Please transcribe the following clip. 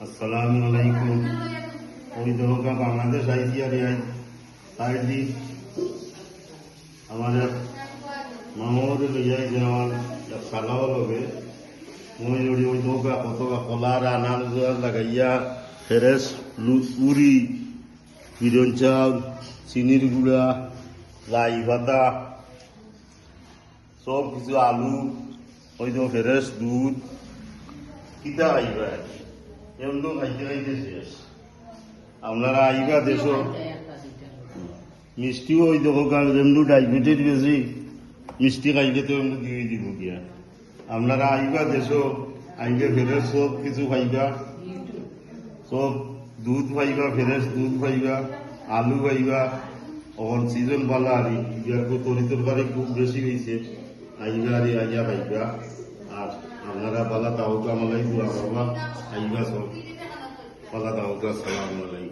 আসসালামু আলাইকুম। ওই দোকা বাংলাদেশ আইসি আর তাই দি আমার মামুর লইয়াই যে আমার সালাও লগে মই জড়ি ওই দোকা কত কলার আনার লাগাইয়া ফেরেস উড়ি বিরন চাউল চিনির গুঁড়া লাই পাতা সব কিছু আলু ওই তো ফেরেস দুধ কিতা আইবা এমন খাইতে খাইতে শেষ। আপনারা আইবা দেশ মিষ্টিও ওই দেখো কারণ এমনি ডায়াবেটিস বেশি মিষ্টি খাইলে তো এমনি দিয়ে দিব গিয়া। আপনারা আইবা দেশ আইলে ফেরেস সব কিছু খাইবা, সব দুধ পাইবা, ফেরেস দুধ পাইবা, আলু পাইবা। এখন সিজন পালা আর ইয়ার তরি তরকারি খুব বেশি হয়েছে, আইবা আর আইয়া পাইবা। আর আপনারা পালা তাওকা মালাই দোয়া করবা, আইবা সব পালা তাওকা সালাম আলাইকুম।